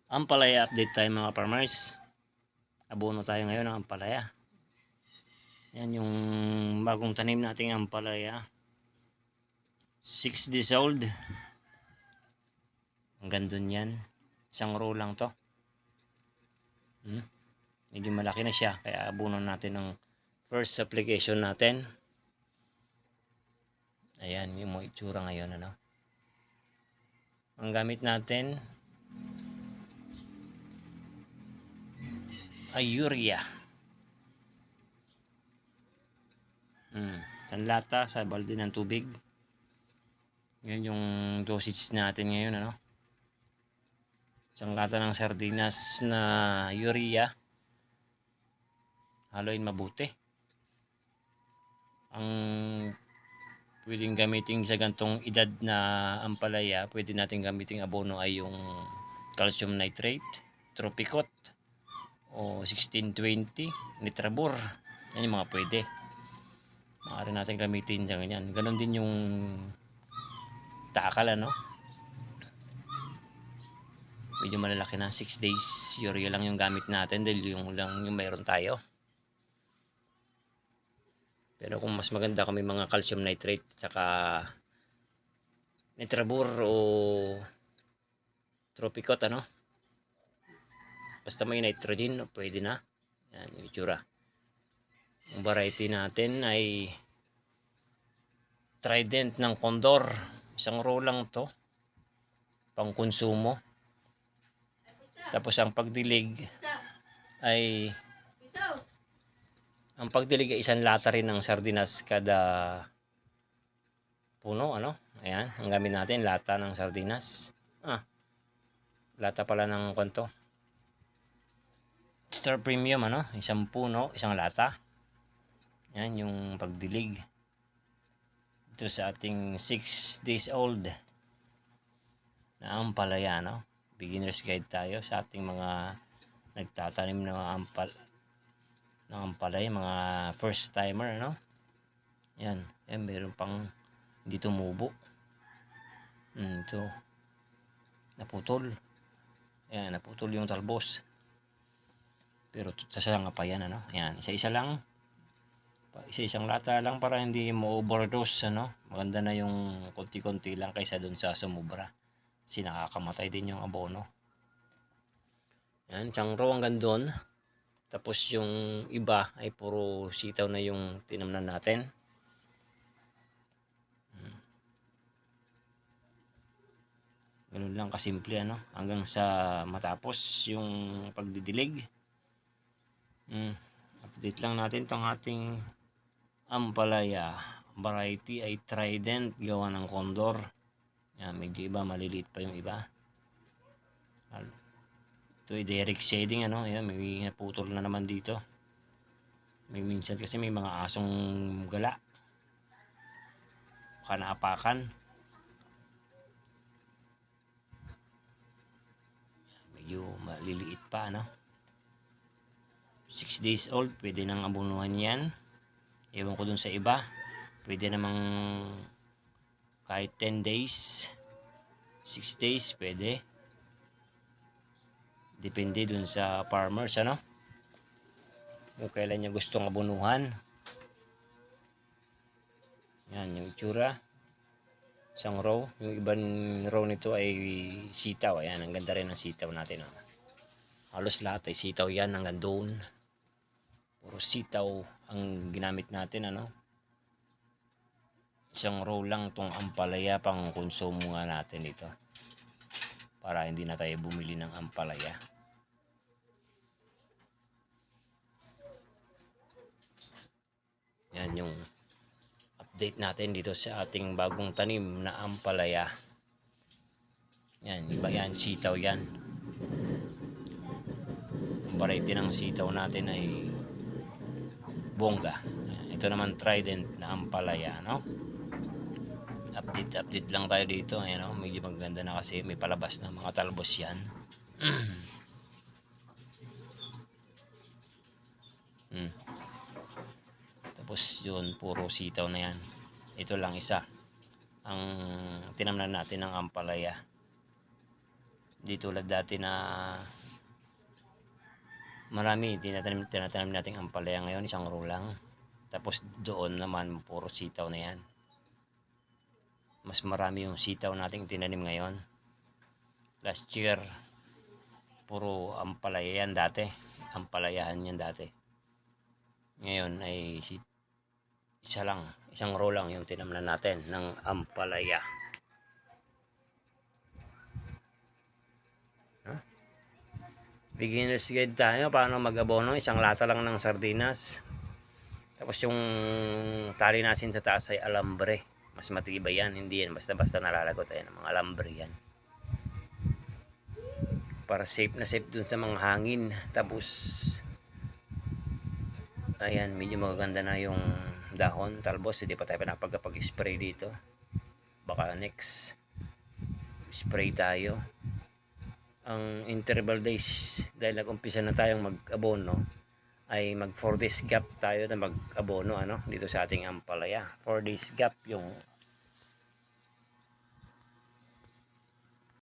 Ampalaya update tayo mga farmers. Abono tayo ngayon ng ampalaya. Yan yung bagong tanim nating ampalaya. 6 days old. Ang gandun yan. Isang row lang to. Medyo malaki na siya. Kaya abono natin ng first application natin. Ayan yung mga itsura ngayon. Ang gamit natin ay urea. Isang lata sa balde ng tubig. Yan yung dosage natin ngayon. Isang lata ng sardinas na urea. Haluin mabuti. Ang pwedeng gamitin sa gantong edad na ampalaya, pwede natin gamitin abono ay yung calcium nitrate, Tropicot, o 1620, Nitrabur. Yan yung mga pwede. Maaari natin gamitin sa ganyan. Ganon din yung takal, medyo malalaki na, 6 days. Urea lang yung gamit natin dahil yung lang yung mayroon tayo. Pero kung mas maganda kami mga calcium nitrate saka Nitrabur o Tropicot, basta may nitrogen, pwede na. Yan yung itsura. Ang variety natin ay Trident ng Condor. Isang row lang to, pang konsumo. Tapos ang pagdilig ay isang lata rin ng sardinas kada puno. Ayan, ang gamit natin lata ng sardinas. Lata pala ng kwento. Star Premium, isang puno, isang lata. Yan yung pagdilig. Ito sa ating 6 days old na ampalaya, Beginner's guide tayo sa ating mga nagtatanim ng ampalaya, mga first timer, Yan, meron pang hindi tumubo. Ito naputol. Ayan, naputol yung talbos. Pero sasanga pa yan, Ayan, isa-isa lang. Isa-isang lata lang para hindi mo overdose, Maganda na yung konti-konti lang kaysa dun sa sumubra. Kasi nakakamatay din yung abono. Ayan, isang row hanggang doon. Tapos yung iba ay puro sitaw na yung tinamnan natin. Ganun lang kasimple, hanggang sa matapos yung pagdidilig. Update lang natin itong ating ampalaya. Variety ay Trident, gawa ng Condor. Yan, medyo iba, maliliit pa yung iba. Ito ay direct shading, Yan, may naputol na naman dito. May minsan kasi may mga asong gala. Baka naapakan. Medyo maliliit pa, 6 days old, pwede nang abunuhan yan. Ewan ko dun sa iba. Pwede namang kahit 10 days, 6 days, pwede. Depende dun sa farmers, kung kailan niya gustong abunuhan. Yan yung itsura. Isang row. Yung ibang row nito ay sitaw. Ayan, ang ganda rin ng sitaw natin. Halos lahat ay sitaw yan hanggang doon. Puro sitaw ang ginamit natin, Isang row lang tong ampalaya, pang konsumo nga natin dito. Para hindi na tayo bumili ng ampalaya. Yan yung update natin dito sa ating bagong tanim na ampalaya. Yan, iba yan, sitaw yan. Ang variety ng sitaw natin ay bongga. Ito naman Trident na ampalaya, Update lang tayo dito. Ayan, medyo maganda na kasi may palabas na mga talbos yan. Tapos yun, puro sitaw na yan. Ito lang isa ang tinamnan natin ng ampalaya. Di tulad dati na marami tinatanim nating ampalaya, ngayon isang row lang. Tapos doon naman puro sitaw na yan. Mas marami yung sitaw nating tinanim ngayon. Last year puro ampalaya yan dati. Ampalayahan yan dati. Ngayon ay isang row lang yung tinamnan natin ng ampalaya. Beginner's guide tayo paano mag-abono. Isang lata lang ng sardinas. Tapos yung tali natin sa taas ay alambre. Mas matibay yan, hindi yan basta-basta nalalagot. Ayan, mga alambre yan. Para safe na safe dun sa mga hangin. Tapos ayan, medyo magaganda na yung dahon. Talbos, hindi pa tayo napagkapag-spray dito. Baka next spray tayo. Ang interval days, dahil nag-umpisa na tayong mag-abono, ay mag 4 days gap tayo na mag-abono dito sa ating ampalaya. 4 days gap yung